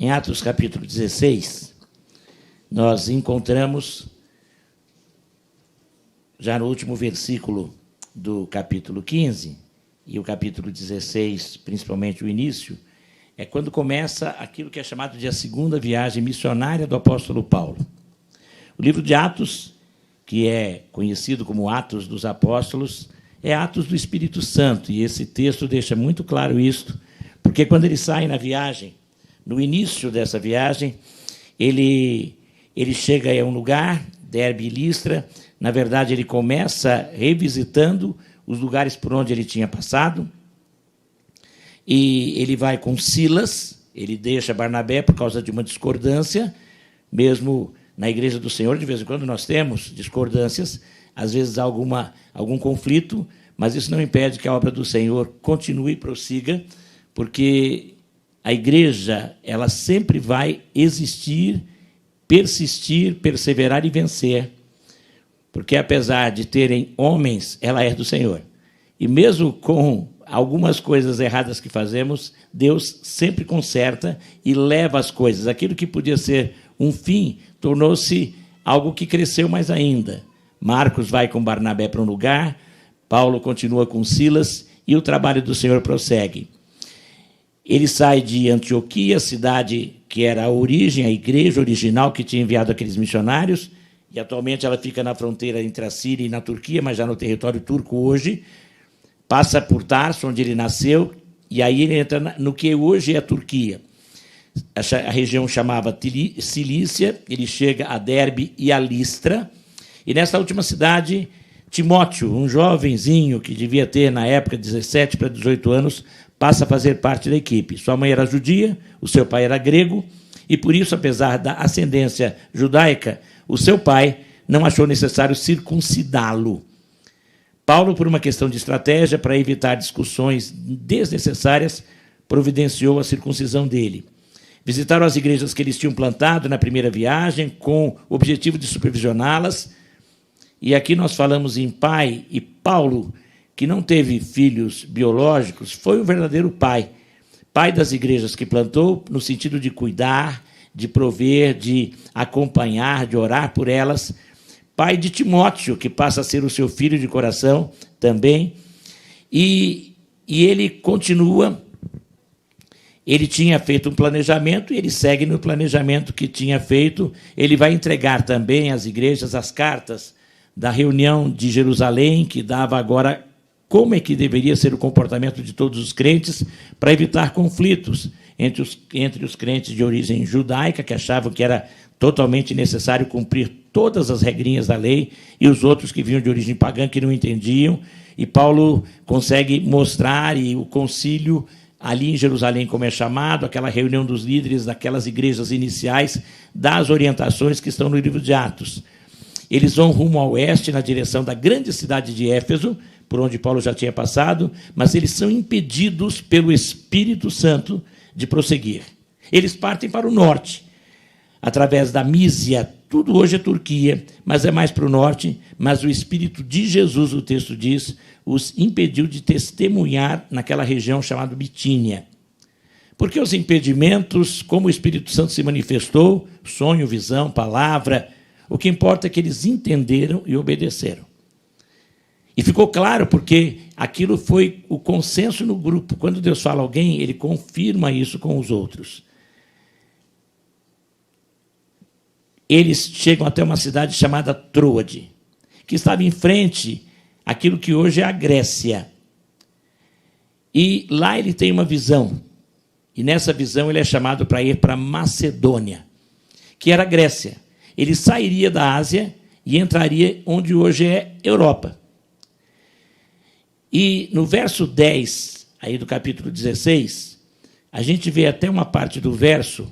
Em Atos capítulo 16, nós encontramos, já no último versículo do capítulo 15, e o capítulo 16, principalmente o início, é quando começa aquilo que é chamado de a segunda viagem missionária do apóstolo Paulo. O livro de Atos, que é conhecido como Atos dos Apóstolos, é Atos do Espírito Santo, e esse texto deixa muito claro isto, porque quando ele sai na viagem, no início dessa viagem, ele chega a um lugar, Derbe e Listra. Na verdade, ele começa revisitando os lugares por onde ele tinha passado, e ele vai com Silas, ele deixa Barnabé por causa de uma discordância, mesmo na Igreja do Senhor, de vez em quando nós temos discordâncias, às vezes há algum conflito, mas isso não impede que a obra do Senhor continue e prossiga, porque a igreja, ela sempre vai existir, persistir, perseverar e vencer, porque apesar de terem homens, ela é do Senhor. E mesmo com algumas coisas erradas que fazemos, Deus sempre conserta e leva as coisas. Aquilo que podia ser um fim, tornou-se algo que cresceu mais ainda. Marcos vai com Barnabé para um lugar, Paulo continua com Silas, e o trabalho do Senhor prossegue. Ele sai de Antioquia, cidade que era a origem, a igreja original que tinha enviado aqueles missionários, e atualmente ela fica na fronteira entre a Síria e na Turquia, mas já no território turco hoje. Passa por Tarso, onde ele nasceu, e aí ele entra no que hoje é a Turquia. A região chamava Cilícia, ele chega a Derbe e a Listra, e nessa última cidade, Timóteo, um jovenzinho que devia ter, na época, 17 para 18 anos, passa a fazer parte da equipe. Sua mãe era judia, o seu pai era grego, e por isso, apesar da ascendência judaica, o seu pai não achou necessário circuncidá-lo. Paulo, por uma questão de estratégia, para evitar discussões desnecessárias, providenciou a circuncisão dele. Visitaram as igrejas que eles tinham plantado na primeira viagem, com o objetivo de supervisioná-las. E aqui nós falamos em pai, e Paulo, que não teve filhos biológicos, foi o verdadeiro pai. Pai das igrejas que plantou, no sentido de cuidar, de prover, de acompanhar, de orar por elas. Pai de Timóteo, que passa a ser o seu filho de coração também. E ele continua, ele tinha feito um planejamento, e ele segue no planejamento que tinha feito. Ele vai entregar também às igrejas as cartas da reunião de Jerusalém, que dava agora como é que deveria ser o comportamento de todos os crentes para evitar conflitos entre os crentes de origem judaica, que achavam que era totalmente necessário cumprir todas as regrinhas da lei, e os outros que vinham de origem pagã, que não entendiam. E Paulo consegue mostrar, e o concílio ali em Jerusalém, como é chamado, aquela reunião dos líderes daquelas igrejas iniciais, das orientações que estão no livro de Atos. Eles vão rumo ao oeste, na direção da grande cidade de Éfeso, por onde Paulo já tinha passado, mas eles são impedidos pelo Espírito Santo de prosseguir. Eles partem para o norte, através da Mísia. Tudo hoje é Turquia, mas é mais para o norte. Mas o Espírito de Jesus, o texto diz, os impediu de testemunhar naquela região chamada Bitínia. Porque os impedimentos, como o Espírito Santo se manifestou, sonho, visão, palavra, o que importa é que eles entenderam e obedeceram. E ficou claro, porque aquilo foi o consenso no grupo. Quando Deus fala a alguém, ele confirma isso com os outros. Eles chegam até uma cidade chamada Troade, que estava em frente àquilo que hoje é a Grécia. E lá ele tem uma visão. E nessa visão ele é chamado para ir para Macedônia, que era a Grécia. Ele sairia da Ásia e entraria onde hoje é Europa. E no verso 10, aí do capítulo 16, a gente vê até uma parte do verso,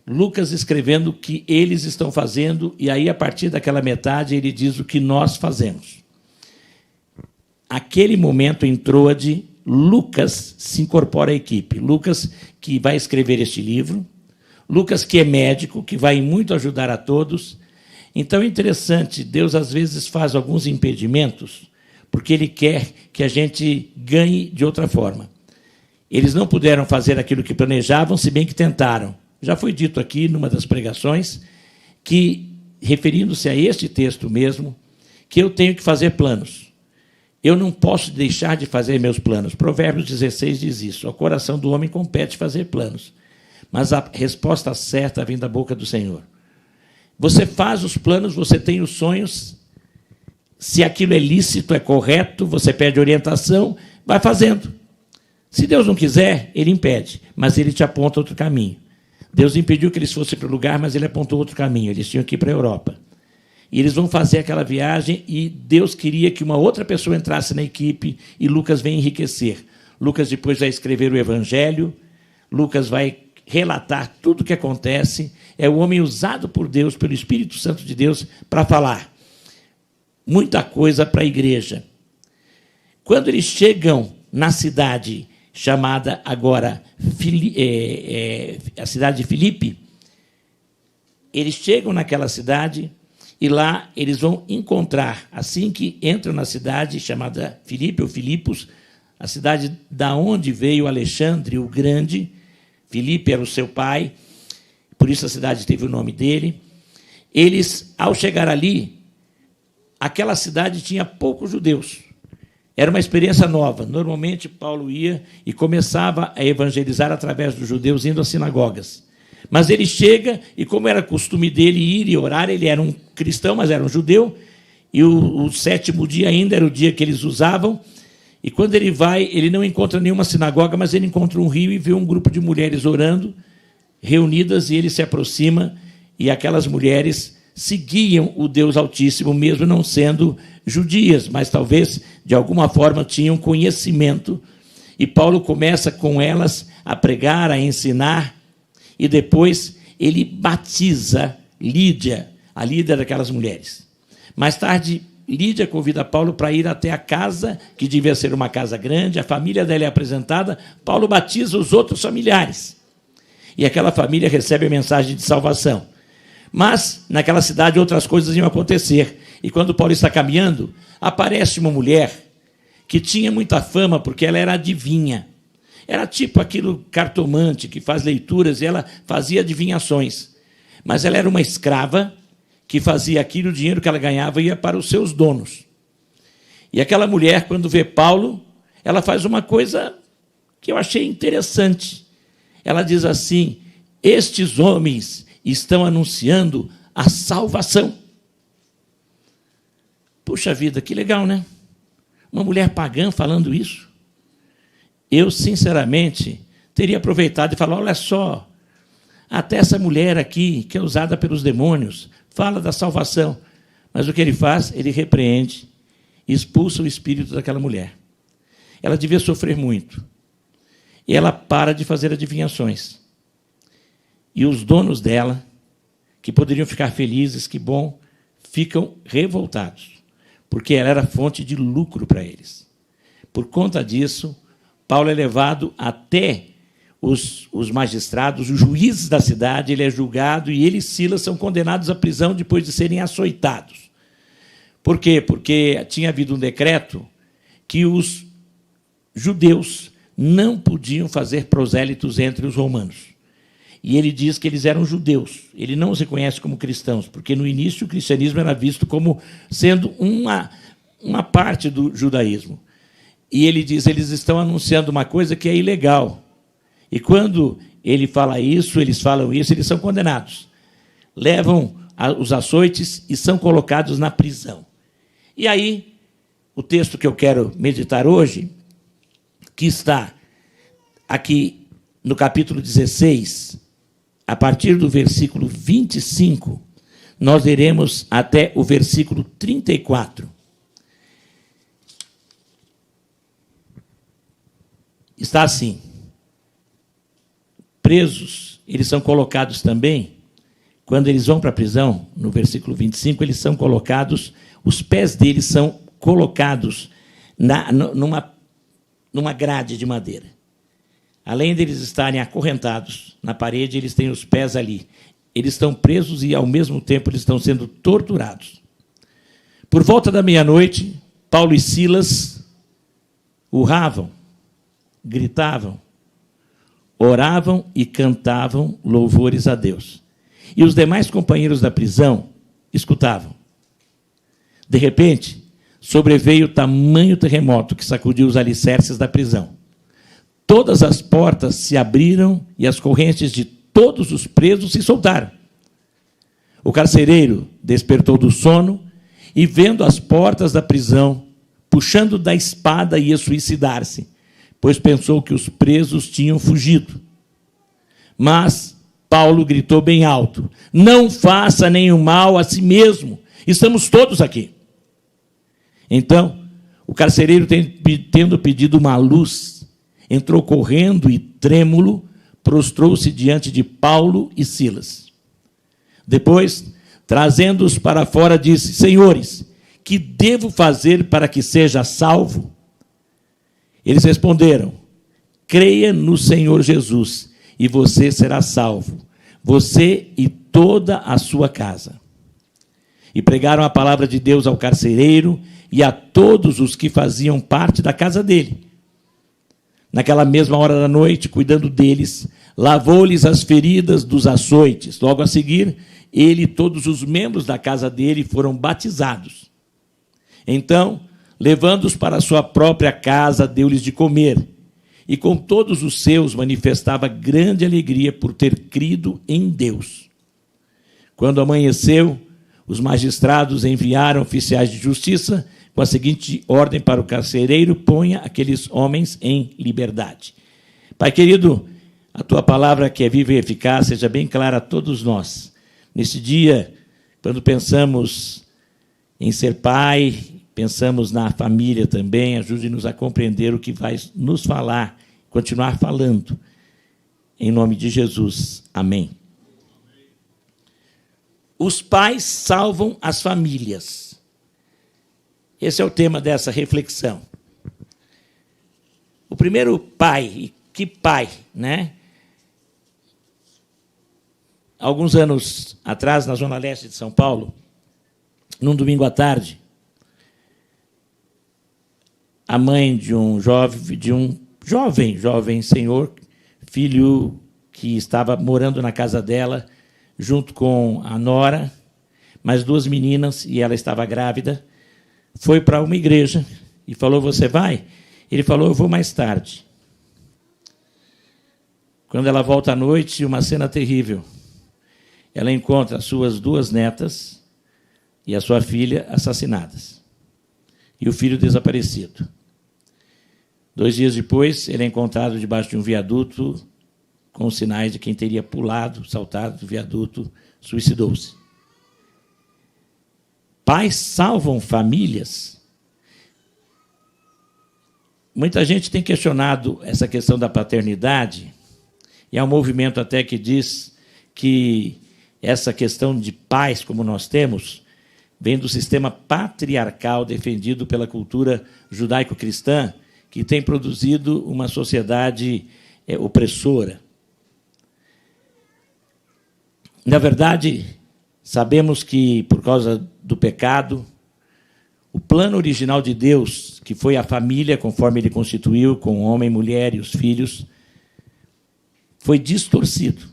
Lucas escrevendo o que eles estão fazendo, e aí, a partir daquela metade, ele diz o que nós fazemos. Aquele momento, em Troade, Lucas se incorpora à equipe. Lucas, que vai escrever este livro, Lucas, que é médico, que vai muito ajudar a todos. Então, é interessante, Deus, às vezes, faz alguns impedimentos, porque Ele quer que a gente ganhe de outra forma. Eles não puderam fazer aquilo que planejavam, se bem que tentaram. Já foi dito aqui, numa das pregações, que, referindo-se a este texto mesmo, que eu tenho que fazer planos. Eu não posso deixar de fazer meus planos. Provérbios 16 diz isso. Ao coração do homem compete fazer planos. Mas a resposta certa vem da boca do Senhor. Você faz os planos, você tem os sonhos. Se aquilo é lícito, é correto, você pede orientação, vai fazendo. Se Deus não quiser, Ele impede, mas Ele te aponta outro caminho. Deus impediu que eles fossem para o lugar, mas Ele apontou outro caminho. Eles tinham que ir para a Europa. E eles vão fazer aquela viagem e Deus queria que uma outra pessoa entrasse na equipe e Lucas vem enriquecer. Lucas depois vai escrever o Evangelho, Lucas vai relatar tudo o que acontece, é o homem usado por Deus, pelo Espírito Santo de Deus, para falar muita coisa para a igreja. Quando eles chegam na cidade chamada agora a cidade de Filipe, eles chegam naquela cidade e lá eles vão encontrar, assim que entram na cidade chamada Filipe ou Filipos, a cidade da onde veio Alexandre o Grande. Filipe era o seu pai, por isso a cidade teve o nome dele. Eles, ao chegar ali, aquela cidade tinha poucos judeus. Era uma experiência nova. Normalmente, Paulo ia e começava a evangelizar através dos judeus, indo às sinagogas. Mas ele chega, e como era costume dele ir e orar, ele era um cristão, mas era um judeu, e o sétimo dia ainda era o dia que eles usavam, e quando ele vai, ele não encontra nenhuma sinagoga, mas ele encontra um rio e vê um grupo de mulheres orando, reunidas, e ele se aproxima, e aquelas mulheres seguiam o Deus Altíssimo, mesmo não sendo judias, mas talvez, de alguma forma, tinham conhecimento, e Paulo começa com elas a pregar, a ensinar, e depois ele batiza Lídia, a líder daquelas mulheres. Mais tarde, Lídia convida Paulo para ir até a casa, que devia ser uma casa grande, a família dela é apresentada, Paulo batiza os outros familiares. E aquela família recebe a mensagem de salvação. Mas, naquela cidade, outras coisas iam acontecer. E quando Paulo está caminhando, aparece uma mulher que tinha muita fama, porque ela era adivinha. Era tipo aquilo cartomante, que faz leituras, e ela fazia adivinhações. Mas ela era uma escrava, que fazia aquilo, o dinheiro que ela ganhava ia para os seus donos. E aquela mulher, quando vê Paulo, ela faz uma coisa que eu achei interessante. Ela diz assim: estes homens estão anunciando a salvação. Puxa vida, que legal, né? Uma mulher pagã falando isso. Eu, sinceramente, teria aproveitado e falado: olha só, até essa mulher aqui, que é usada pelos demônios, fala da salvação. Mas o que ele faz? Ele repreende, expulsa o espírito daquela mulher. Ela devia sofrer muito. E ela para de fazer adivinhações. E os donos dela, que poderiam ficar felizes, que bom, ficam revoltados, porque ela era fonte de lucro para eles. Por conta disso, Paulo é levado até os magistrados, os juízes da cidade, ele é julgado e ele e Silas são condenados à prisão depois de serem açoitados. Por quê? Porque tinha havido um decreto que os judeus não podiam fazer prosélitos entre os romanos. E ele diz que eles eram judeus. Ele não os reconhece como cristãos, porque no início o cristianismo era visto como sendo uma parte do judaísmo. E ele diz: eles estão anunciando uma coisa que é ilegal. E quando ele fala isso, eles falam isso, eles são condenados. Levam os açoites e são colocados na prisão. E aí, o texto que eu quero meditar hoje, que está aqui no capítulo 16, a partir do versículo 25, nós iremos até o versículo 34. Está assim: presos, eles são colocados também, quando eles vão para a prisão, no versículo 25, eles são colocados, os pés deles são colocados numa grade de madeira. Além deles estarem acorrentados na parede, eles têm os pés ali. Eles estão presos e, ao mesmo tempo, eles estão sendo torturados. Por volta da meia-noite, Paulo e Silas urravam, gritavam: oravam e cantavam louvores a Deus. E os demais companheiros da prisão escutavam. De repente, sobreveio tamanho terremoto que sacudiu os alicerces da prisão. Todas as portas se abriram e as correntes de todos os presos se soltaram. O carcereiro despertou do sono e, vendo as portas da prisão, puxando da espada, ia suicidar-se, pois pensou que os presos tinham fugido. Mas Paulo gritou bem alto: não faça nenhum mal a si mesmo, estamos todos aqui. Então, o carcereiro, tendo pedido uma luz, entrou correndo e, trêmulo, prostrou-se diante de Paulo e Silas. Depois, trazendo-os para fora, disse: senhores, que devo fazer para que seja salvo? Eles responderam: creia no Senhor Jesus, e você será salvo, você e toda a sua casa. E pregaram a palavra de Deus ao carcereiro e a todos os que faziam parte da casa dele. Naquela mesma hora da noite, cuidando deles, lavou-lhes as feridas dos açoites. Logo a seguir, ele e todos os membros da casa dele foram batizados. Então, levando-os para a sua própria casa, deu-lhes de comer. E com todos os seus manifestava grande alegria por ter crido em Deus. Quando amanheceu, os magistrados enviaram oficiais de justiça com a seguinte ordem para o carcereiro: ponha aqueles homens em liberdade. Pai querido, a tua palavra, que é viva e eficaz, seja bem clara a todos nós. Nesse dia, quando pensamos em ser pai, pensamos na família também, ajude-nos a compreender o que vai nos falar, continuar falando. Em nome de Jesus. Amém. Os pais salvam as famílias. Esse é o tema dessa reflexão. O primeiro pai, que pai, né? Alguns anos atrás, na Zona Leste de São Paulo, num domingo à tarde, a mãe de um jovem senhor, filho que estava morando na casa dela, junto com a nora, mais duas meninas, e ela estava grávida, foi para uma igreja e falou: você vai? Ele falou: eu vou mais tarde. Quando ela volta à noite, uma cena terrível. Ela encontra as suas duas netas e a sua filha assassinadas. E o filho desaparecido. 2 dias depois, ele é encontrado debaixo de um viaduto com sinais de quem teria pulado, saltado do viaduto, suicidou-se. Pais salvam famílias. Muita gente tem questionado essa questão da paternidade, e há um movimento até que diz que essa questão de pais, como nós temos, vem do sistema patriarcal defendido pela cultura judaico-cristã, que tem produzido uma sociedade opressora. Na verdade, sabemos que, por causa do pecado, o plano original de Deus, que foi a família, conforme ele constituiu, com o homem, mulher e os filhos, foi distorcido.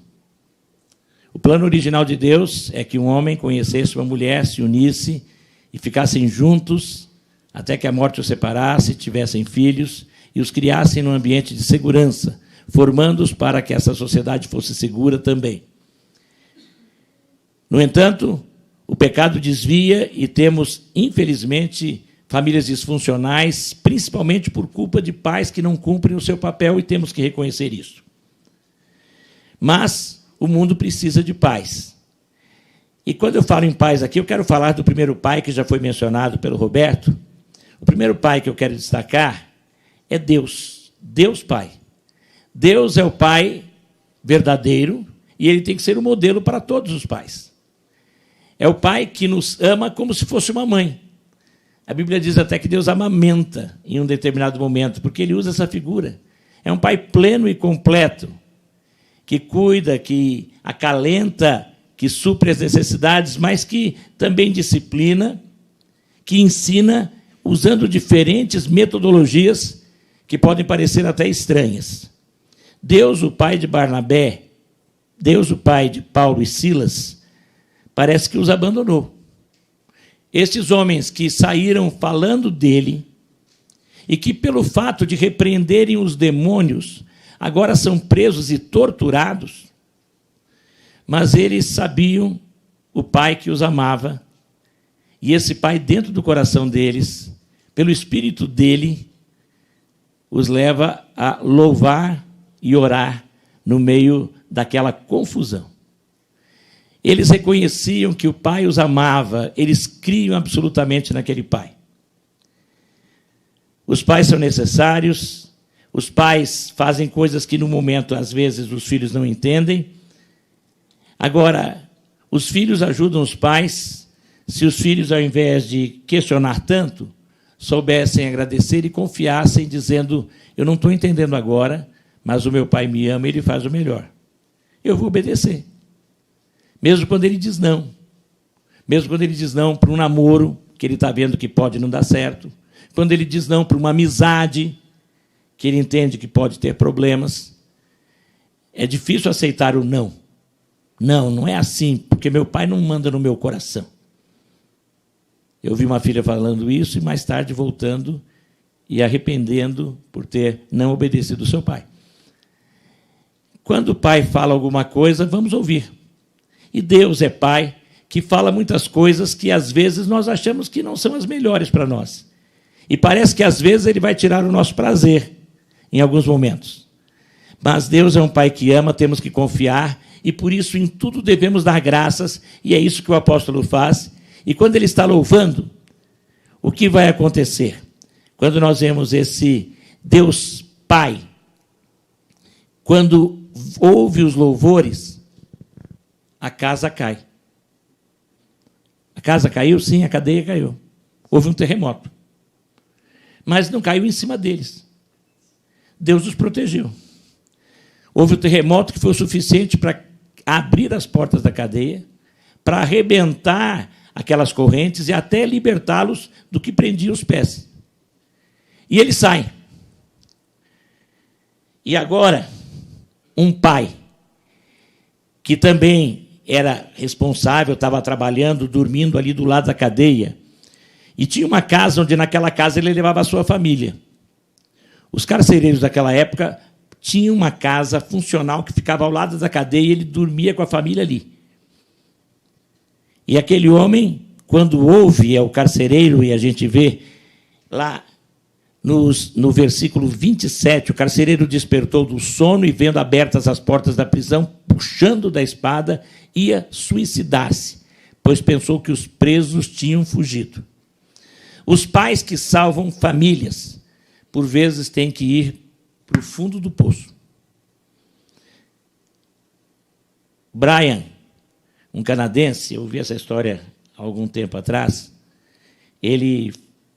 O plano original de Deus é que um homem conhecesse uma mulher, se unisse e ficassem juntos até que a morte os separasse, tivessem filhos e os criassem num ambiente de segurança, formando-os para que essa sociedade fosse segura também. No entanto, o pecado desvia e temos, infelizmente, famílias disfuncionais, principalmente por culpa de pais que não cumprem o seu papel, e temos que reconhecer isso. Mas o mundo precisa de pais. E quando eu falo em pais aqui, eu quero falar do primeiro pai, que já foi mencionado pelo Roberto. O primeiro pai que eu quero destacar é Deus. Deus Pai. Deus é o pai verdadeiro e ele tem que ser o modelo para todos os pais. É o pai que nos ama como se fosse uma mãe. A Bíblia diz até que Deus amamenta em um determinado momento, porque ele usa essa figura. É um pai pleno e completo, que cuida, que acalenta, que supre as necessidades, mas que também disciplina, que ensina, usando diferentes metodologias que podem parecer até estranhas. Deus, o pai de Barnabé, Deus, o pai de Paulo e Silas, parece que os abandonou. Estes homens que saíram falando dele e que, pelo fato de repreenderem os demônios, agora são presos e torturados, mas eles sabiam o pai que os amava, e esse pai, dentro do coração deles, pelo espírito dele, os leva a louvar e orar no meio daquela confusão. Eles reconheciam que o pai os amava, eles criam absolutamente naquele pai. Os pais são necessários, os pais fazem coisas que, no momento, às vezes, os filhos não entendem. Agora, os filhos ajudam os pais se os filhos, ao invés de questionar tanto, soubessem agradecer e confiassem, dizendo: eu não estou entendendo agora, mas o meu pai me ama e ele faz o melhor. Eu vou obedecer. Mesmo quando ele diz não. Mesmo quando ele diz não para um namoro, que ele está vendo que pode não dar certo. Quando ele diz não para uma amizade, que ele entende que pode ter problemas. É difícil aceitar o não. Não, não é assim, porque meu pai não manda no meu coração. Eu vi uma filha falando isso e, mais tarde, voltando e arrependendo por ter não obedecido ao seu pai. Quando o pai fala alguma coisa, vamos ouvir. E Deus é pai que fala muitas coisas que, às vezes, nós achamos que não são as melhores para nós. E parece que, às vezes, ele vai tirar o nosso prazer em alguns momentos. Mas Deus é um pai que ama, temos que confiar, e, por isso, em tudo devemos dar graças, e é isso que o apóstolo faz. E, quando ele está louvando, o que vai acontecer? Quando nós vemos esse Deus Pai, quando ouve os louvores, a casa cai. A casa caiu? Sim, a cadeia caiu. Houve um terremoto. Mas não caiu em cima deles. Deus os protegeu. Houve um terremoto que foi o suficiente para abrir as portas da cadeia, para arrebentar aquelas correntes e até libertá-los do que prendia os pés. E eles saem. E agora, um pai, que também era responsável, estava trabalhando, dormindo ali do lado da cadeia, e tinha uma casa onde, naquela casa, ele levava a sua família. Os carcereiros daquela época tinham uma casa funcional que ficava ao lado da cadeia e ele dormia com a família ali. E aquele homem, quando ouve, é o carcereiro, e a gente vê lá no versículo 27, o carcereiro despertou do sono e, vendo abertas as portas da prisão, puxando da espada, ia suicidar-se, pois pensou que os presos tinham fugido. Os pais que salvam famílias, por vezes, têm que ir para o fundo do poço. Brian, um canadense, eu ouvi essa história há algum tempo atrás, ele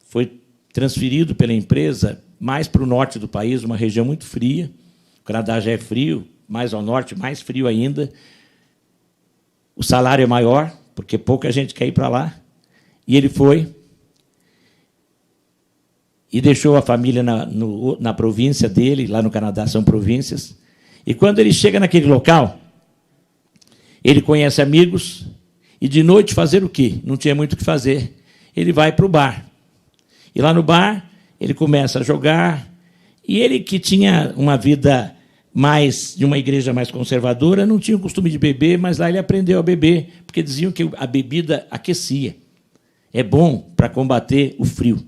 foi transferido pela empresa mais para o norte do país, uma região muito fria. O Canadá já é frio, mais ao norte, mais frio ainda. O salário é maior, porque pouca gente quer ir para lá. E ele foi e deixou a família na província dele, lá no Canadá são províncias. E quando ele chega naquele local, ele conhece amigos, e de noite fazer o quê? Não tinha muito o que fazer. Ele vai para o bar. E lá no bar, ele começa a jogar, e ele, que tinha uma vida mais de uma igreja mais conservadora, não tinha o costume de beber, mas lá ele aprendeu a beber, porque diziam que a bebida aquecia. É bom para combater o frio.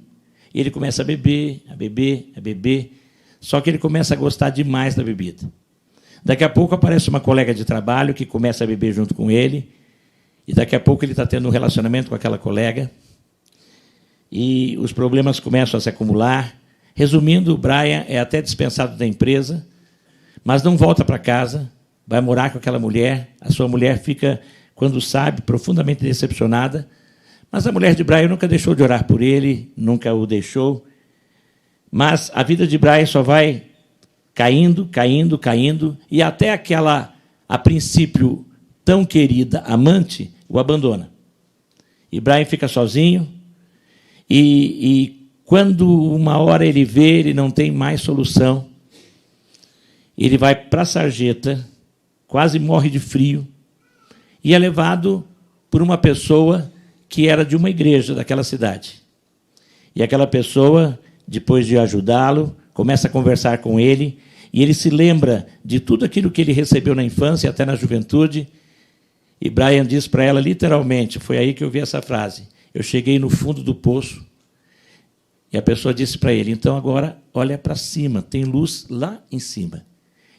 E ele começa a beber, a beber, a beber, só que ele começa a gostar demais da bebida. Daqui a pouco aparece uma colega de trabalho que começa a beber junto com ele, e daqui a pouco ele está tendo um relacionamento com aquela colega, e os problemas começam a se acumular. Resumindo, o Brian é até dispensado da empresa, mas não volta para casa, vai morar com aquela mulher. A sua mulher fica, quando sabe, profundamente decepcionada, mas a mulher de Brian nunca deixou de orar por ele, nunca o deixou. Mas a vida de Brian só vai caindo, caindo, caindo, e até aquela, a princípio, tão querida amante o abandona. E Brian fica sozinho, e quando uma hora ele vê, ele não tem mais solução, Ele vai para a sarjeta, quase morre de frio, e é levado por uma pessoa que era de uma igreja daquela cidade. E aquela pessoa, depois de ajudá-lo, começa a conversar com ele, e ele se lembra de tudo aquilo que ele recebeu na infância, até na juventude. E Brian diz para ela, literalmente, foi aí que eu vi essa frase, eu cheguei no fundo do poço, e a pessoa disse para ele, então agora olha para cima, tem luz lá em cima.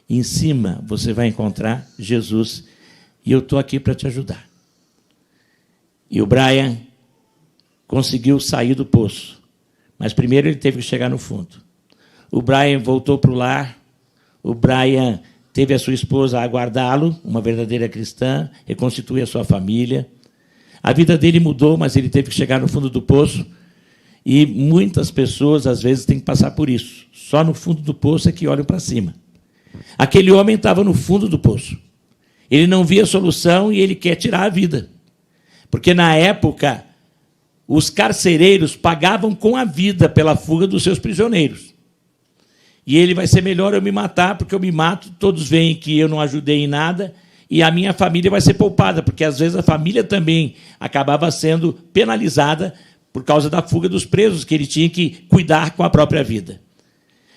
E em cima você vai encontrar Jesus, e eu estou aqui para te ajudar. E o Brian conseguiu sair do poço, mas primeiro ele teve que chegar no fundo. O Brian voltou para o lar, o Brian teve a sua esposa a aguardá-lo, uma verdadeira cristã, reconstituir a sua família. A vida dele mudou, mas ele teve que chegar no fundo do poço, e muitas pessoas, às vezes, têm que passar por isso. Só no fundo do poço é que olham para cima. Aquele homem estava no fundo do poço. Ele não via solução e ele quer tirar a vida. Porque, na época, os carcereiros pagavam com a vida pela fuga dos seus prisioneiros. E ele vai ser melhor eu me matar, porque eu me mato, todos veem que eu não ajudei em nada, e a minha família vai ser poupada, porque, às vezes, a família também acabava sendo penalizada por causa da fuga dos presos, que ele tinha que cuidar com a própria vida.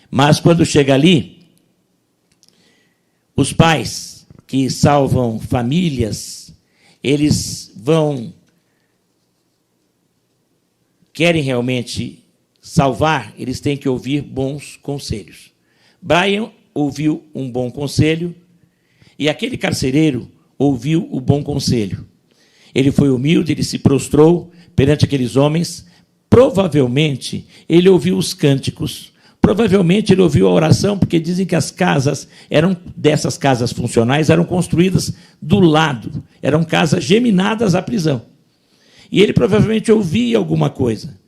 Mas, quando chega ali, os pais que salvam famílias, eles querem realmente salvar, eles têm que ouvir bons conselhos. Brian ouviu um bom conselho e aquele carcereiro ouviu o bom conselho. Ele foi humilde, ele se prostrou perante aqueles homens. Provavelmente ele ouviu os cânticos, provavelmente ele ouviu a oração, porque dizem que as casas dessas casas funcionais eram construídas do lado, eram casas geminadas à prisão. E ele provavelmente ouvia alguma coisa.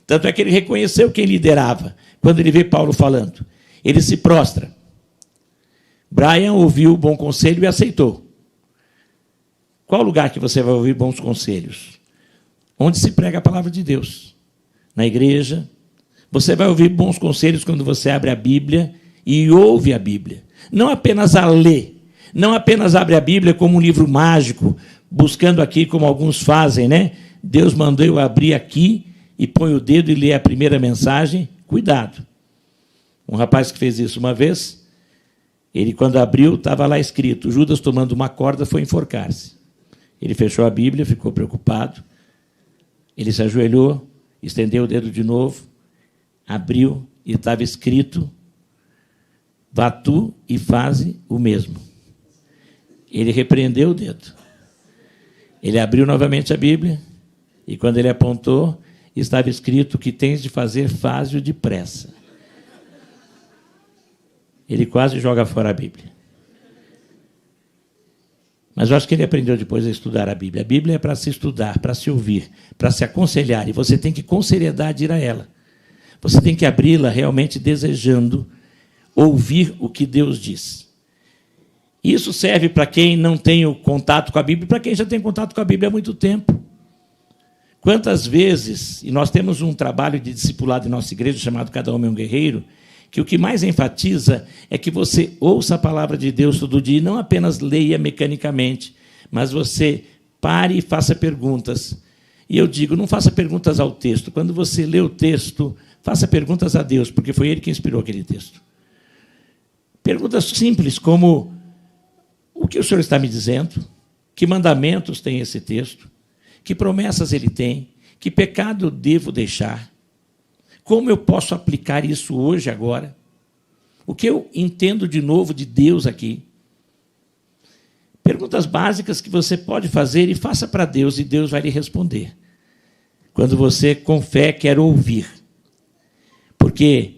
Tanto é que ele reconheceu quem liderava, quando ele vê Paulo falando. Ele se prostra. Brian ouviu o bom conselho e aceitou. Qual lugar que você vai ouvir bons conselhos? Onde se prega a palavra de Deus. Na igreja. Você vai ouvir bons conselhos quando você abre a Bíblia e ouve a Bíblia. Não apenas a ler. Não apenas abre a Bíblia como um livro mágico, buscando aqui como alguns fazem, né? Deus mandou eu abrir aqui e põe o dedo e lê a primeira mensagem. Cuidado. Um rapaz que fez isso uma vez, ele, quando abriu, estava lá escrito, Judas, tomando uma corda, foi enforcar-se. Ele fechou a Bíblia, ficou preocupado. Ele se ajoelhou, estendeu o dedo de novo, abriu e estava escrito, vá tu e faze o mesmo. Ele repreendeu o dedo. Ele abriu novamente a Bíblia e, quando ele apontou, estava escrito, o que tens de fazer, faze-o depressa. Ele quase joga fora a Bíblia. Mas eu acho que ele aprendeu depois a estudar a Bíblia. A Bíblia é para se estudar, para se ouvir, para se aconselhar, e você tem que, com seriedade, ir a ela. Você tem que abri-la realmente desejando ouvir o que Deus diz. Isso serve para quem não tem o contato com a Bíblia e para quem já tem contato com a Bíblia há muito tempo. Quantas vezes, e nós temos um trabalho de discipulado em nossa igreja chamado Cada Homem é um Guerreiro, que o que mais enfatiza é que você ouça a palavra de Deus todo dia e não apenas leia mecanicamente, mas você pare e faça perguntas. E eu digo, não faça perguntas ao texto. Quando você lê o texto, faça perguntas a Deus, porque foi Ele que inspirou aquele texto. Perguntas simples como, o que o Senhor está me dizendo? Que mandamentos tem esse texto? Que promessas ele tem? Que pecado eu devo deixar? Como eu posso aplicar isso hoje, agora? O que eu entendo de novo de Deus aqui? Perguntas básicas que você pode fazer e faça para Deus, e Deus vai lhe responder. Quando você, com fé, quer ouvir. Porque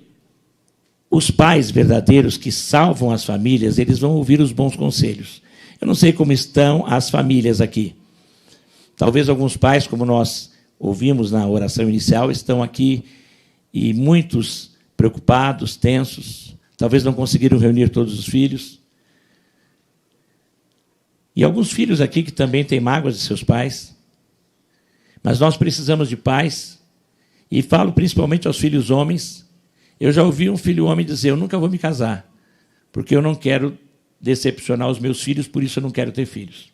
os pais verdadeiros que salvam as famílias, eles vão ouvir os bons conselhos. Eu não sei como estão as famílias aqui. Talvez alguns pais, como nós ouvimos na oração inicial, estão aqui e muitos preocupados, tensos, talvez não conseguiram reunir todos os filhos. E alguns filhos aqui que também têm mágoas de seus pais. Mas nós precisamos de pais, e falo principalmente aos filhos homens. Eu já ouvi um filho homem dizer, eu nunca vou me casar, porque eu não quero decepcionar os meus filhos, por isso eu não quero ter filhos.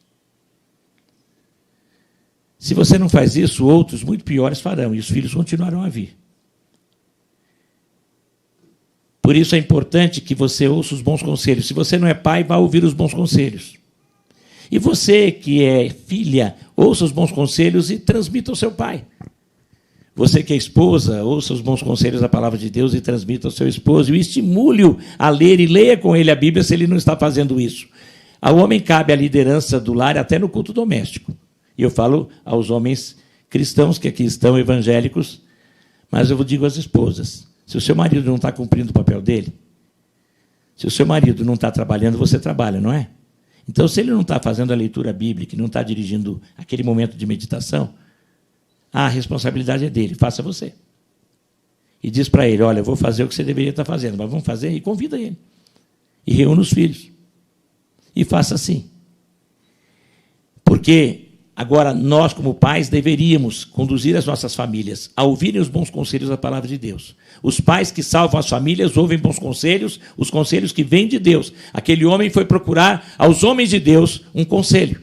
Se você não faz isso, outros muito piores farão, e os filhos continuarão a vir. Por isso é importante que você ouça os bons conselhos. Se você não é pai, vá ouvir os bons conselhos. E você que é filha, ouça os bons conselhos e transmita ao seu pai. Você que é esposa, ouça os bons conselhos da palavra de Deus e transmita ao seu esposo. E estimule-o a ler e leia com ele a Bíblia se ele não está fazendo isso. Ao homem cabe a liderança do lar até no culto doméstico. E eu falo aos homens cristãos que aqui estão, evangélicos, mas eu digo às esposas. Se o seu marido não está cumprindo o papel dele, se o seu marido não está trabalhando, você trabalha, não é? Então, se ele não está fazendo a leitura bíblica, não está dirigindo aquele momento de meditação, a responsabilidade é dele, faça você. E diz para ele, olha, eu vou fazer o que você deveria estar fazendo, mas vamos fazer? E convida ele. E reúna os filhos. E faça assim. Porque agora, nós, como pais, deveríamos conduzir as nossas famílias a ouvirem os bons conselhos da palavra de Deus. Os pais que salvam as famílias ouvem bons conselhos, os conselhos que vêm de Deus. Aquele homem foi procurar aos homens de Deus um conselho.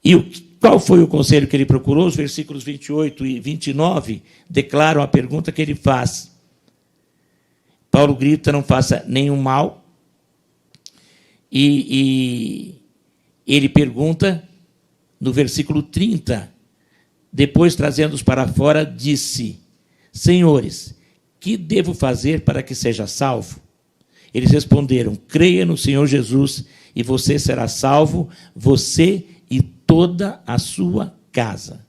E qual foi o conselho que ele procurou? Os versículos 28 e 29 declaram a pergunta que ele faz. Paulo grita, não faça nenhum mal. E ele pergunta, no versículo 30, depois trazendo-os para fora, disse, senhores, que devo fazer para que seja salvo? Eles responderam, creia no Senhor Jesus e você será salvo, você e toda a sua casa.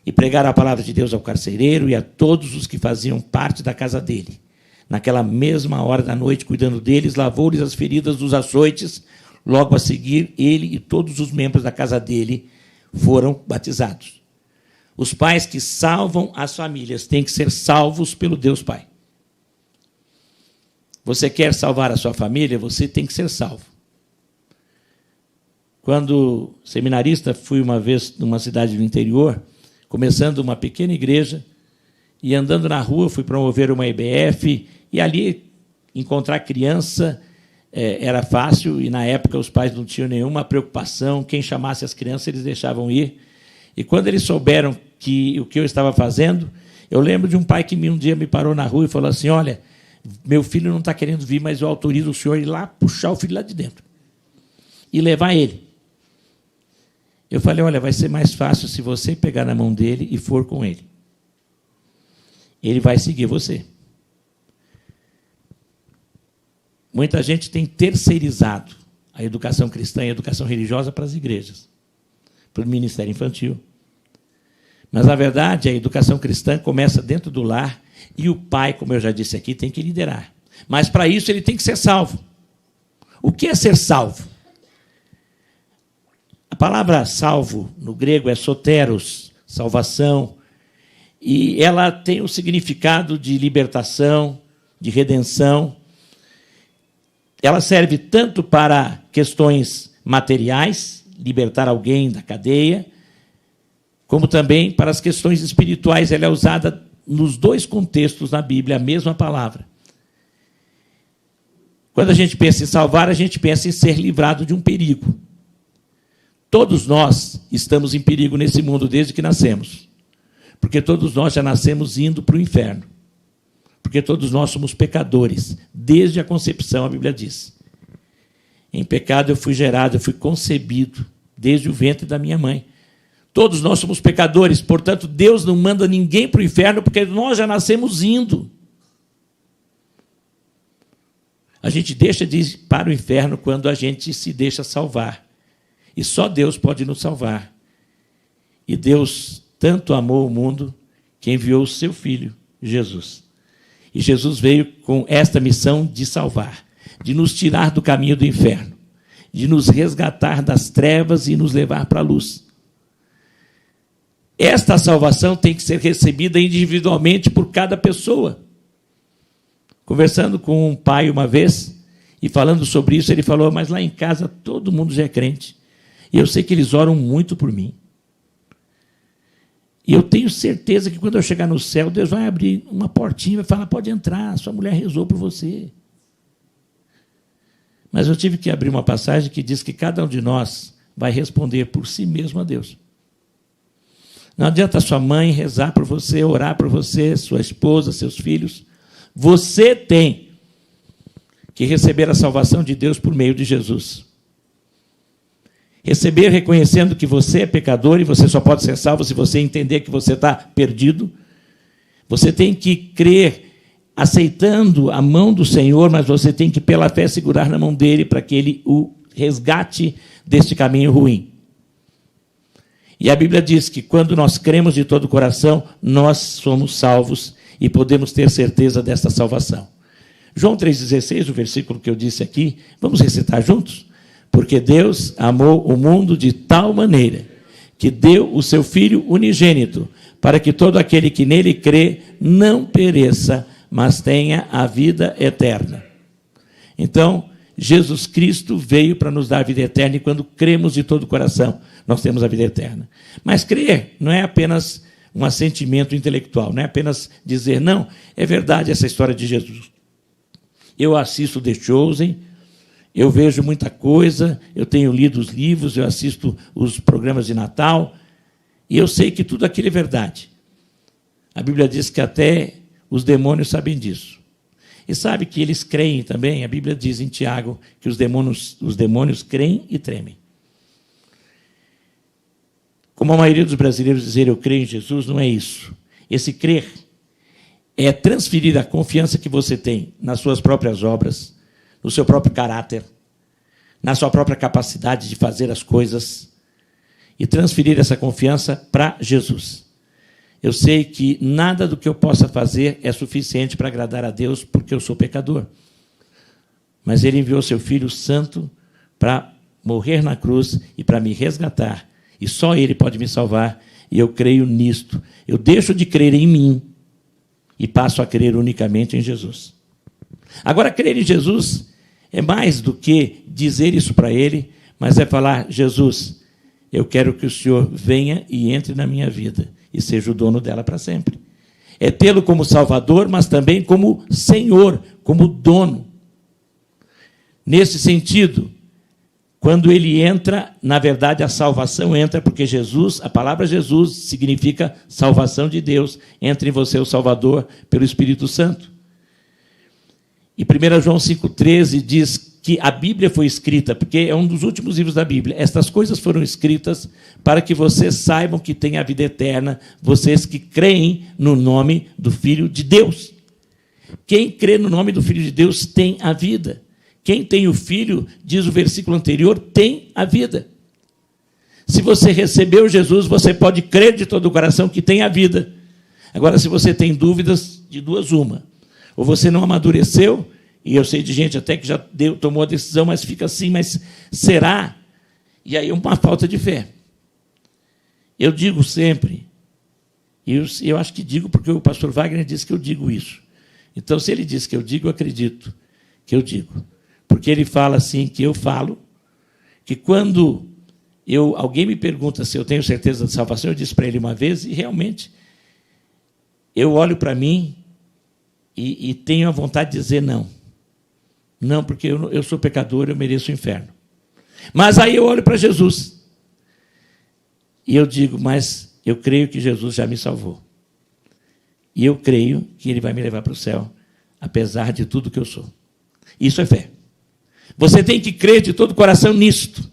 E pregaram a palavra de Deus ao carcereiro e a todos os que faziam parte da casa dele. Naquela mesma hora da noite, cuidando deles, lavou-lhes as feridas dos açoites. Logo a seguir, ele e todos os membros da casa dele foram batizados. Os pais que salvam as famílias têm que ser salvos pelo Deus Pai. Você quer salvar a sua família, você tem que ser salvo. Quando seminarista, fui uma vez numa cidade do interior, começando uma pequena igreja, e andando na rua, fui promover uma EBF, e ali encontrar criança era fácil, e na época os pais não tinham nenhuma preocupação, quem chamasse as crianças eles deixavam ir. E quando eles souberam o que eu estava fazendo, eu lembro de um pai que um dia me parou na rua e falou assim, olha, meu filho não está querendo vir, mas eu autorizo o senhor a ir lá, puxar o filho lá de dentro e levar ele. Eu falei, olha, vai ser mais fácil se você pegar na mão dele e for com ele. Ele vai seguir você. Muita gente tem terceirizado a educação cristã e a educação religiosa para as igrejas, para o ministério infantil. Mas, na verdade, a educação cristã começa dentro do lar e o pai, como eu já disse aqui, tem que liderar. Mas, para isso, ele tem que ser salvo. O que é ser salvo? A palavra salvo, no grego, é soteros, salvação, e ela tem o significado de libertação, de redenção. Ela serve tanto para questões materiais, libertar alguém da cadeia, como também para as questões espirituais. Ela é usada nos dois contextos na Bíblia, a mesma palavra. Quando a gente pensa em salvar, a gente pensa em ser livrado de um perigo. Todos nós estamos em perigo nesse mundo desde que nascemos, porque todos nós já nascemos indo para o inferno. Porque todos nós somos pecadores, desde a concepção, a Bíblia diz. Em pecado eu fui gerado, eu fui concebido, desde o ventre da minha mãe. Todos nós somos pecadores, portanto, Deus não manda ninguém para o inferno, porque nós já nascemos indo. A gente deixa de ir para o inferno quando a gente se deixa salvar. E só Deus pode nos salvar. E Deus tanto amou o mundo que enviou o seu Filho, Jesus. E Jesus veio com esta missão de salvar, de nos tirar do caminho do inferno, de nos resgatar das trevas e nos levar para a luz. Esta salvação tem que ser recebida individualmente por cada pessoa. Conversando com um pai uma vez, e falando sobre isso, ele falou, mas lá em casa todo mundo já é crente, e eu sei que eles oram muito por mim. E eu tenho certeza que quando eu chegar no céu, Deus vai abrir uma portinha e vai falar, pode entrar, sua mulher rezou por você, Mas eu tive que abrir uma passagem que diz que cada um de nós vai responder por si mesmo a Deus. Não adianta sua mãe rezar por você, orar por você, sua esposa, seus filhos. Você tem que receber a salvação de Deus por meio de Jesus. Receber reconhecendo que você é pecador e você só pode ser salvo se você entender que você está perdido. Você tem que crer aceitando a mão do Senhor, mas você tem que, pela fé, segurar na mão dele para que ele o resgate deste caminho ruim. E a Bíblia diz que quando nós cremos de todo o coração, nós somos salvos e podemos ter certeza desta salvação. João 3,16, o versículo que eu disse aqui, vamos recitar juntos? Porque Deus amou o mundo de tal maneira que deu o seu Filho unigênito, para que todo aquele que nele crê não pereça, mas tenha a vida eterna. Então, Jesus Cristo veio para nos dar a vida eterna, e quando cremos de todo o coração, nós temos a vida eterna. Mas crer não é apenas um assentimento intelectual, não é apenas dizer, não, é verdade essa história de Jesus. Eu assisto The Chosen, eu vejo muita coisa, eu tenho lido os livros, eu assisto os programas de Natal, e eu sei que tudo aquilo é verdade. A Bíblia diz que até os demônios sabem disso. E sabe que eles creem também, a Bíblia diz em Tiago que os demônios creem e tremem. Como a maioria dos brasileiros dizer eu creio em Jesus, não é isso. Esse crer é transferir a confiança que você tem nas suas próprias obras, no seu próprio caráter, na sua própria capacidade de fazer as coisas, e transferir essa confiança para Jesus. Eu sei que nada do que eu possa fazer é suficiente para agradar a Deus, porque eu sou pecador. Mas Ele enviou seu Filho Santo para morrer na cruz e para me resgatar. E só Ele pode me salvar, e eu creio nisto. Eu deixo de crer em mim e passo a crer unicamente em Jesus. Agora, crer em Jesus é mais do que dizer isso para Ele, mas é falar, Jesus, eu quero que o Senhor venha e entre na minha vida e seja o dono dela para sempre. É tê-lo como Salvador, mas também como Senhor, como dono. Nesse sentido, quando ele entra, na verdade a salvação entra, porque Jesus, a palavra Jesus significa salvação de Deus, entra em você o Salvador pelo Espírito Santo. E 1 João 5,13 diz que a Bíblia foi escrita, porque é um dos últimos livros da Bíblia. Estas coisas foram escritas para que vocês saibam que têm a vida eterna, vocês que creem no nome do Filho de Deus. Quem crê no nome do Filho de Deus tem a vida. Quem tem o Filho, diz o versículo anterior, tem a vida. Se você recebeu Jesus, você pode crer de todo o coração que tem a vida. Agora, se você tem dúvidas, de duas uma. Ou você não amadureceu, e eu sei de gente até que já tomou a decisão, mas fica assim, mas será? E aí é uma falta de fé. Eu digo sempre, e eu acho que digo porque o pastor Wagner disse que eu digo isso. Então, se ele diz que eu digo, eu acredito que eu digo. Porque ele fala assim, que eu falo, que quando alguém me pergunta se eu tenho certeza da salvação, eu disse para ele uma vez, e realmente, eu olho para mim e tenho a vontade de dizer não. Não, porque eu sou pecador, eu mereço o inferno. Mas aí eu olho para Jesus e eu digo, mas eu creio que Jesus já me salvou. E eu creio que Ele vai me levar para o céu, apesar de tudo que eu sou. Isso é fé. Você tem que crer de todo o coração nisto.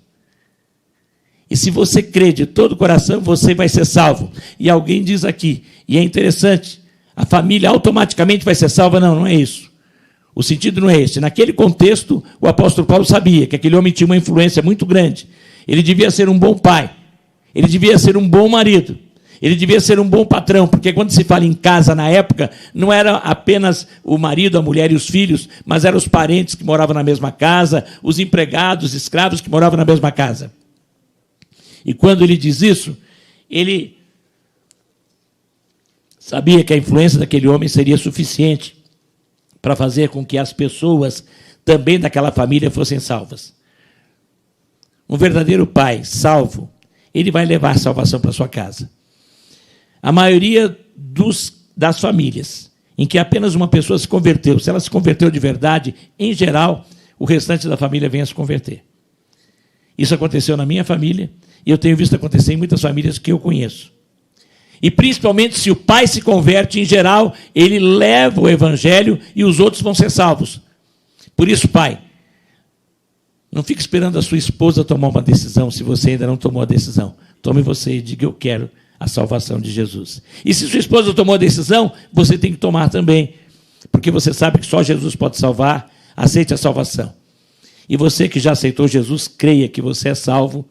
E se você crer de todo o coração, você vai ser salvo. E alguém diz aqui, e é interessante, a família automaticamente vai ser salva? Não, não é isso. O sentido não é esse. Naquele contexto, o apóstolo Paulo sabia que aquele homem tinha uma influência muito grande. Ele devia ser um bom pai. Ele devia ser um bom marido. Ele devia ser um bom patrão, porque quando se fala em casa na época, não era apenas o marido, a mulher e os filhos, mas eram os parentes que moravam na mesma casa, os empregados, escravos que moravam na mesma casa. E quando ele diz isso, ele sabia que a influência daquele homem seria suficiente para fazer com que as pessoas também daquela família fossem salvas. Um verdadeiro pai salvo, ele vai levar salvação para sua casa. A maioria das famílias em que apenas uma pessoa se converteu, se ela se converteu de verdade, em geral, o restante da família venha se converter. Isso aconteceu na minha família e eu tenho visto acontecer em muitas famílias que eu conheço. E principalmente se o pai se converte, em geral, ele leva o evangelho e os outros vão ser salvos. Por isso, pai, não fique esperando a sua esposa tomar uma decisão se você ainda não tomou a decisão. Tome você e diga: eu quero a salvação de Jesus. E se sua esposa tomou a decisão, você tem que tomar também, porque você sabe que só Jesus pode salvar. Aceite a salvação. E você que já aceitou Jesus, creia que você é salvo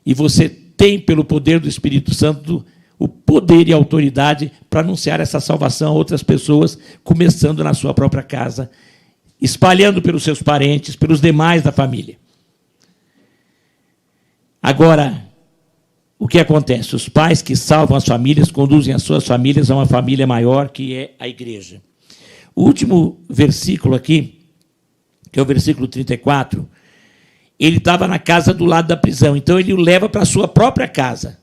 e você tem, pelo poder do Espírito Santo, o poder e a autoridade para anunciar essa salvação a outras pessoas, começando na sua própria casa, espalhando pelos seus parentes, pelos demais da família. Agora, o que acontece? Os pais que salvam as famílias conduzem as suas famílias a uma família maior, que é a igreja. O último versículo aqui, que é o versículo 34, ele estava na casa do lado da prisão, então ele o leva para a sua própria casa.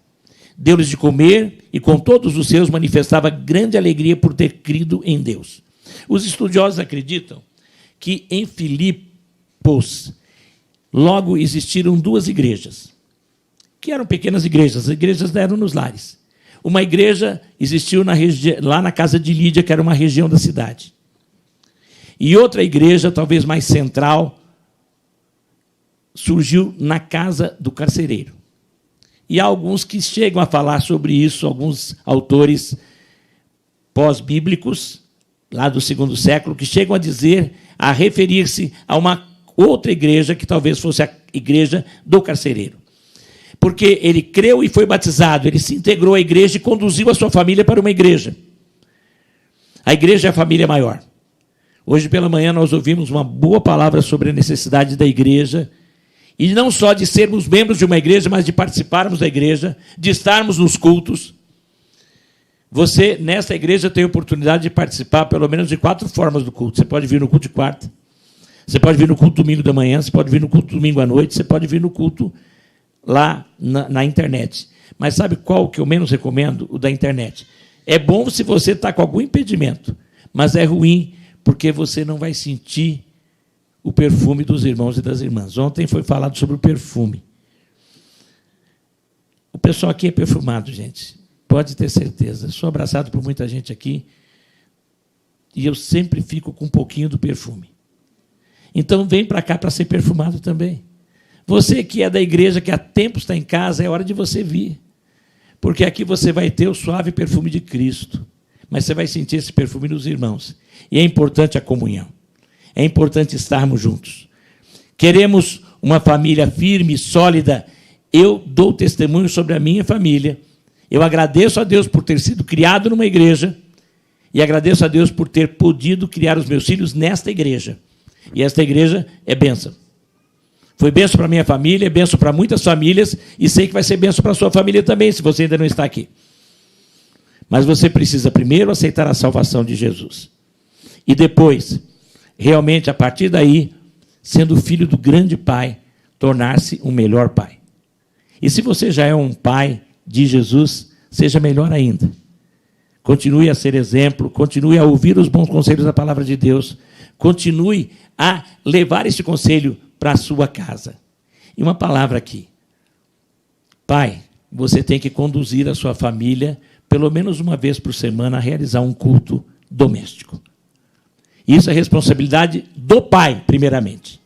Deu-lhes de comer e com todos os seus manifestava grande alegria por ter crido em Deus. Os estudiosos acreditam que em Filipos logo existiram duas igrejas, que eram pequenas igrejas. As igrejas eram nos lares. Uma igreja existiu lá na casa de Lídia, que era uma região da cidade. E outra igreja, talvez mais central, surgiu na casa do carcereiro. E há alguns que chegam a falar sobre isso, alguns autores pós-bíblicos, lá do segundo século, que chegam a referir-se a uma outra igreja, que talvez fosse a igreja do carcereiro. Porque ele creu e foi batizado, ele se integrou à igreja e conduziu a sua família para uma igreja. A igreja é a família maior. Hoje pela manhã nós ouvimos uma boa palavra sobre a necessidade da igreja, e não só de sermos membros de uma igreja, mas de participarmos da igreja, de estarmos nos cultos. Você, nessa igreja, tem a oportunidade de participar, pelo menos, de 4 formas do culto. Você pode vir no culto de quarta, você pode vir no culto domingo da manhã, você pode vir no culto domingo à noite, você pode vir no culto lá na internet. Mas sabe qual que eu menos recomendo? O da internet. É bom se você está com algum impedimento, mas é ruim porque você não vai sentir o perfume dos irmãos e das irmãs. Ontem foi falado sobre o perfume. O pessoal aqui é perfumado, gente. Pode ter certeza. Sou abraçado por muita gente aqui e eu sempre fico com um pouquinho do perfume. Então, vem para cá para ser perfumado também. Você que é da igreja, que há tempo está em casa, é hora de você vir. Porque aqui você vai ter o suave perfume de Cristo. Mas você vai sentir esse perfume nos irmãos. E é importante a comunhão. É importante estarmos juntos. Queremos uma família firme, sólida. Eu dou testemunho sobre a minha família. Eu agradeço a Deus por ter sido criado numa igreja e agradeço a Deus por ter podido criar os meus filhos nesta igreja. E esta igreja é bênção. Foi bênção para a minha família, é bênção para muitas famílias e sei que vai ser bênção para a sua família também, se você ainda não está aqui. Mas você precisa primeiro aceitar a salvação de Jesus. E depois, realmente, a partir daí, sendo filho do grande Pai, tornar-se um melhor pai. E se você já é um pai de Jesus, seja melhor ainda. Continue a ser exemplo, continue a ouvir os bons conselhos da palavra de Deus, continue a levar esse conselho para a sua casa. E uma palavra aqui. Pai, você tem que conduzir a sua família, pelo menos uma vez por semana, a realizar um culto doméstico. Isso é responsabilidade do pai, primeiramente.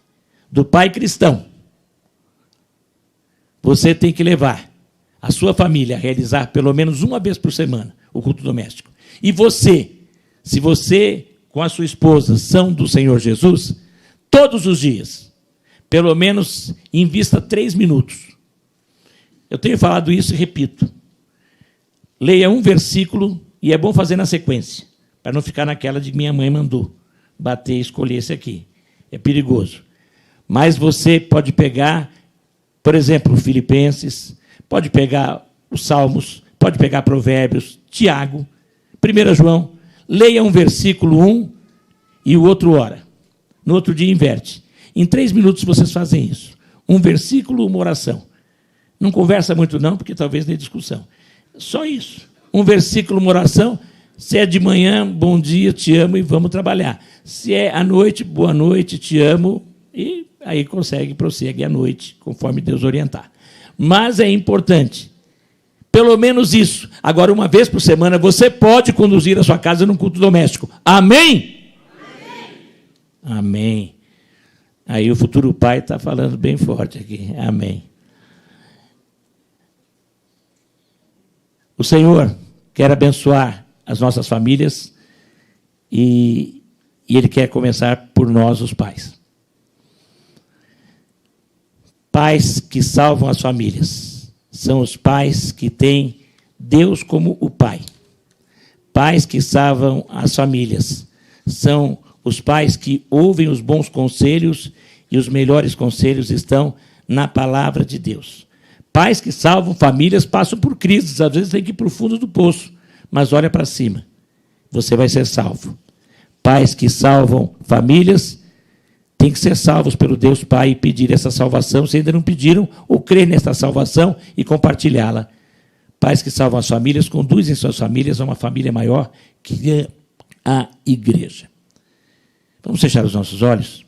Do pai cristão. Você tem que levar a sua família a realizar pelo menos uma vez por semana o culto doméstico. E você, se você com a sua esposa são do Senhor Jesus, todos os dias, pelo menos invista 3 minutos. Eu tenho falado isso e repito. Leia um versículo e é bom fazer na sequência, para não ficar naquela de que minha mãe mandou bater e escolher esse aqui. É perigoso. Mas você pode pegar, por exemplo, Filipenses, pode pegar os Salmos, pode pegar Provérbios, Tiago, 1 João, leia um versículo 1 e o outro ora. No outro dia inverte. Em 3 minutos vocês fazem isso. Um versículo, uma oração. Não conversa muito não, porque talvez dê discussão. Só isso. Um versículo, uma oração. Se é de manhã, bom dia, te amo e vamos trabalhar. Se é à noite, boa noite, te amo E aí prossegue à noite, conforme Deus orientar. Mas é importante, pelo menos isso. Agora, uma vez por semana, você pode conduzir a sua casa num culto doméstico. Amém? Amém. Amém. Aí o futuro pai está falando bem forte aqui. Amém. O Senhor quer abençoar as nossas famílias e Ele quer começar por nós, os pais. Pais que salvam as famílias são os pais que têm Deus como o Pai. Pais que salvam as famílias são os pais que ouvem os bons conselhos e os melhores conselhos estão na palavra de Deus. Pais que salvam famílias passam por crises, às vezes tem que ir para o fundo do poço, mas olha para cima, você vai ser salvo. Pais que salvam famílias têm que ser salvos pelo Deus Pai e pedir essa salvação, se ainda não pediram, ou crer nessa salvação e compartilhá-la. Pais que salvam as famílias conduzem suas famílias a uma família maior, que é a igreja. Vamos fechar os nossos olhos?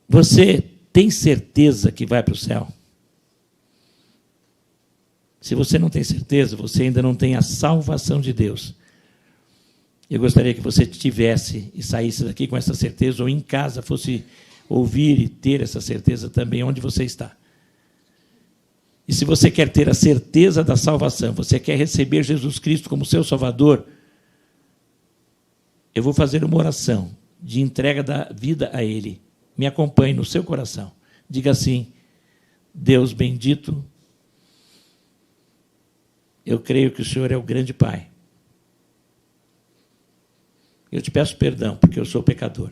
Você tem certeza que vai para o céu? Se você não tem certeza, você ainda não tem a salvação de Deus. Eu gostaria que você tivesse e saísse daqui com essa certeza, ou em casa fosse ouvir e ter essa certeza também onde você está. E se você quer ter a certeza da salvação, você quer receber Jesus Cristo como seu Salvador, eu vou fazer uma oração de entrega da vida a Ele. Me acompanhe no seu coração. Diga assim: Deus bendito, eu creio que o Senhor é o grande Pai. Eu te peço perdão, porque eu sou pecador.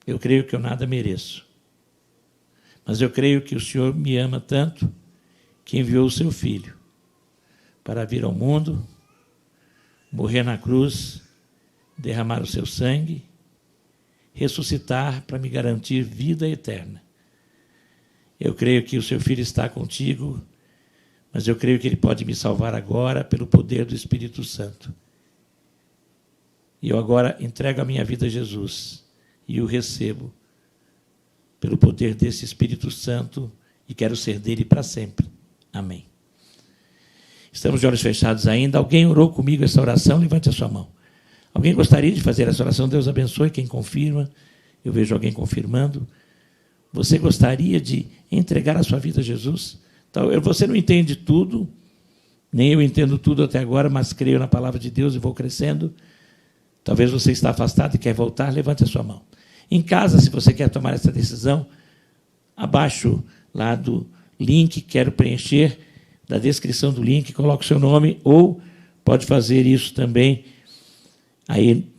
Eu creio que eu nada mereço. Mas eu creio que o Senhor me ama tanto que enviou o seu Filho para vir ao mundo, morrer na cruz, derramar o seu sangue, ressuscitar para me garantir vida eterna. Eu creio que o seu Filho está contigo, mas eu creio que Ele pode me salvar agora pelo poder do Espírito Santo. E eu agora entrego a minha vida a Jesus e o recebo pelo poder desse Espírito Santo e quero ser dele para sempre. Amém. Estamos de olhos fechados ainda. Alguém orou comigo essa oração? Levante a sua mão. Alguém gostaria de fazer essa oração? Deus abençoe quem confirma. Eu vejo alguém confirmando. Você gostaria de entregar a sua vida a Jesus? Então, você não entende tudo, nem eu entendo tudo até agora, mas creio na palavra de Deus e vou crescendo. Talvez você está afastado e quer voltar, levante a sua mão. Em casa, se você quer tomar essa decisão, abaixo lá do link, quero preencher, da descrição do link, coloque o seu nome, ou pode fazer isso também aí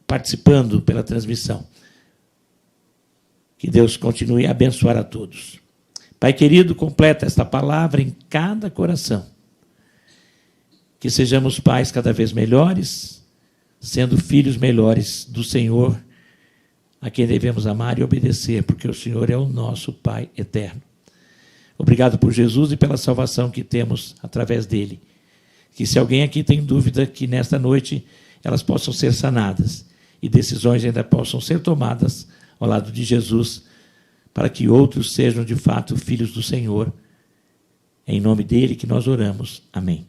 participando pela transmissão. Que Deus continue a abençoar a todos. Pai querido, completa esta palavra em cada coração. Que sejamos pais cada vez melhores, sendo filhos melhores do Senhor, a quem devemos amar e obedecer, porque o Senhor é o nosso Pai eterno. Obrigado por Jesus e pela salvação que temos através dele. Que se alguém aqui tem dúvida, que nesta noite elas possam ser sanadas e decisões ainda possam ser tomadas ao lado de Jesus, para que outros sejam de fato filhos do Senhor. É em nome dele que nós oramos. Amém.